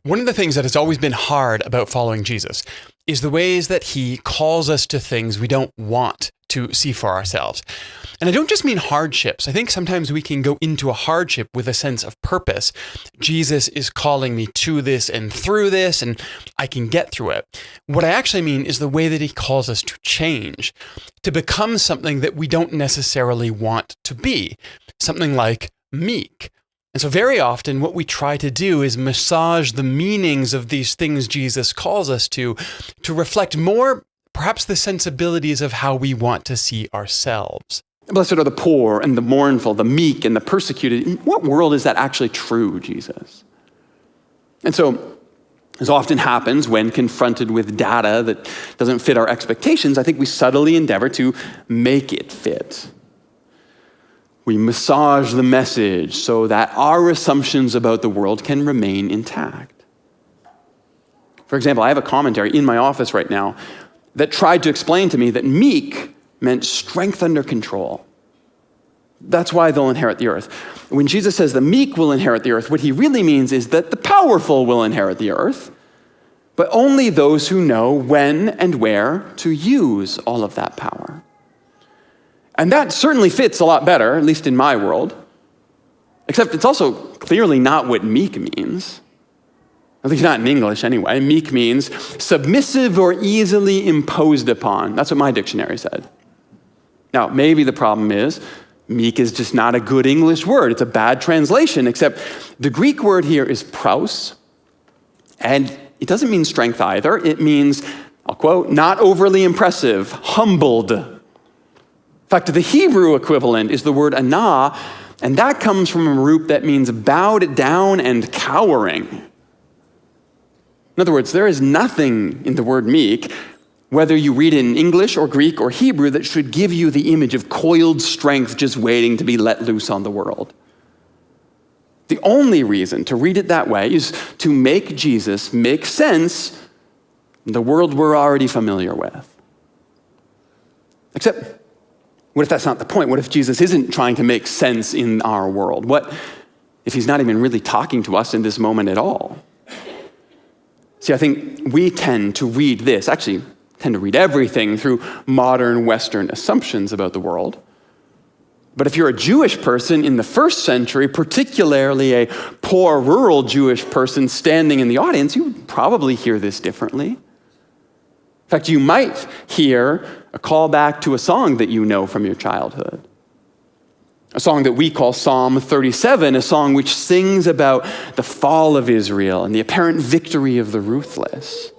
One of the things that has always been hard about following Jesus is the ways that he calls us to things we don't want to see for ourselves. And I don't just mean hardships. I think sometimes we can go into a hardship with a sense of purpose. Jesus is calling me to this and through this, and I can get through it. What I actually mean is the way that he calls us to change, to become something that we don't necessarily want to be, something like meek. And so very often what we try to do is massage the meanings of these things Jesus calls us to reflect more, perhaps the sensibilities of how we want to see ourselves. Blessed are the poor and the mournful, the meek and the persecuted. In what world is that actually true, Jesus? And so, as often happens when confronted with data that doesn't fit our expectations, I think we subtly endeavor to make it fit. We massage the message so that our assumptions about the world can remain intact. For example, I have a commentary in my office right now that tried to explain to me that meek meant strength under control. That's why they'll inherit the earth. When Jesus says the meek will inherit the earth, what he really means is that the powerful will inherit the earth, but only those who know when and where to use all of that power. And that certainly fits a lot better, at least in my world, except it's also clearly not what meek means. At least not in English anyway. Meek means submissive or easily imposed upon. That's what my dictionary said. Now, maybe the problem is meek is just not a good English word. It's a bad translation, except the Greek word here is praus, and it doesn't mean strength either. It means, I'll quote, not overly impressive, humbled. In fact, the Hebrew equivalent is the word anah, and that comes from a root that means bowed down and cowering. In other words, there is nothing in the word meek, whether you read it in English or Greek or Hebrew, that should give you the image of coiled strength just waiting to be let loose on the world. The only reason to read it that way is to make Jesus make sense in the world we're already familiar with. Except, what if that's not the point? What if Jesus isn't trying to make sense in our world? What if he's not even really talking to us in this moment at all? See, I think we tend to read everything through modern Western assumptions about the world. But if you're a Jewish person in the first century, particularly a poor rural Jewish person standing in the audience, you would probably hear this differently. In fact, you might hear a callback to a song that you know from your childhood. A song that we call Psalm 37, a song which sings about the fall of Israel and the apparent victory of the ruthless.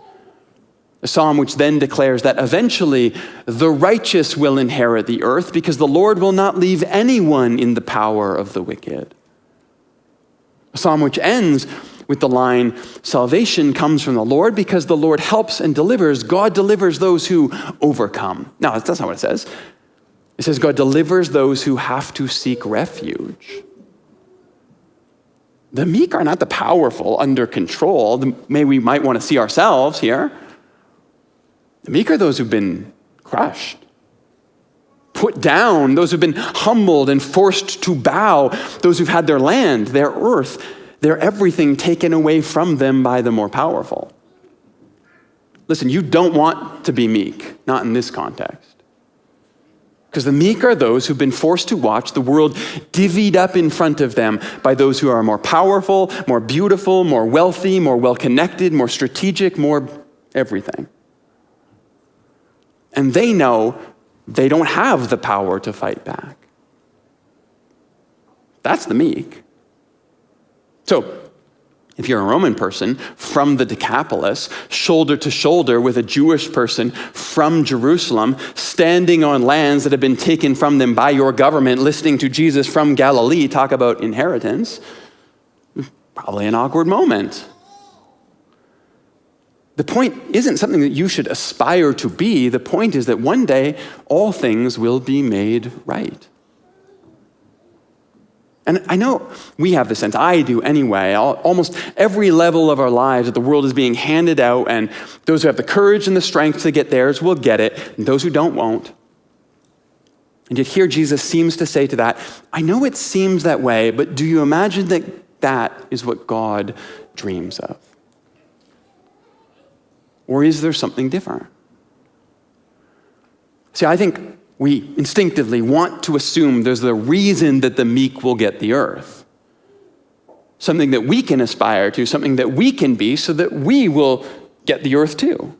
A psalm which then declares that eventually the righteous will inherit the earth because the Lord will not leave anyone in the power of the wicked. A psalm which ends with the line, salvation comes from the Lord because the Lord helps and delivers. God delivers those who overcome. No, that's not what it says. It says God delivers those who have to seek refuge. The meek are not the powerful under control. We might want to see ourselves here. The meek are those who've been crushed, put down, those who've been humbled and forced to bow, those who've had their land, their earth, their everything taken away from them by the more powerful. Listen, you don't want to be meek, not in this context. Because the meek are those who've been forced to watch the world divvied up in front of them by those who are more powerful, more beautiful, more wealthy, more well-connected, more strategic, more everything. And they know they don't have the power to fight back. That's the meek. So, if you're a Roman person from the Decapolis, shoulder to shoulder with a Jewish person from Jerusalem, standing on lands that have been taken from them by your government, listening to Jesus from Galilee talk about inheritance, probably an awkward moment. The point isn't something that you should aspire to be. The point is that one day all things will be made right. And I know we have the sense, I do anyway, almost every level of our lives that the world is being handed out, and those who have the courage and the strength to get theirs will get it, and those who don't won't. And yet here Jesus seems to say to that, I know it seems that way, but do you imagine that that is what God dreams of? Or is there something different? See, I think we instinctively want to assume there's a reason that the meek will get the earth. Something that we can aspire to, something that we can be so that we will get the earth too.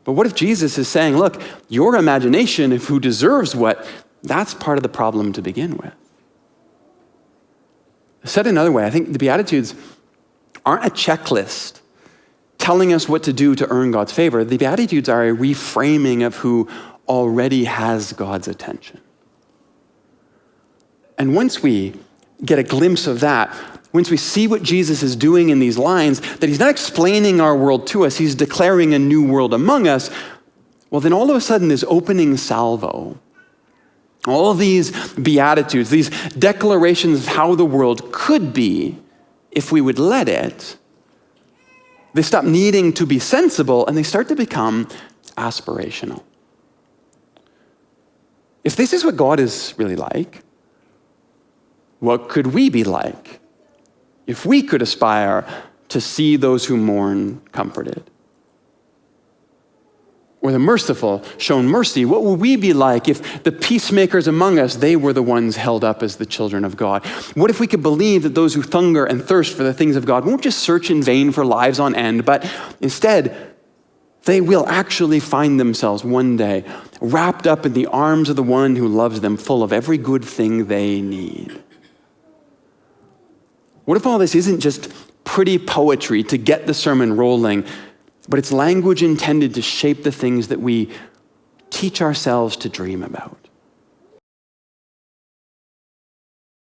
But what if Jesus is saying, look, your imagination of who deserves what, that's part of the problem to begin with. Said another way, I think the Beatitudes aren't a checklist telling us what to do to earn God's favor. The Beatitudes are a reframing of who already has God's attention. And once we get a glimpse of that, once we see what Jesus is doing in these lines, that he's not explaining our world to us, he's declaring a new world among us, well, then all of a sudden this opening salvo, all of these beatitudes, these declarations of how the world could be if we would let it, they stop needing to be sensible and they start to become aspirational. If this is what God is really like, what could we be like if we could aspire to see those who mourn comforted? Or the merciful shown mercy, what would we be like if the peacemakers among us, they were the ones held up as the children of God? What if we could believe that those who hunger and thirst for the things of God won't just search in vain for lives on end, but instead they will actually find themselves one day wrapped up in the arms of the one who loves them, full of every good thing they need? What if all this isn't just pretty poetry to get the sermon rolling, but it's language intended to shape the things that we teach ourselves to dream about?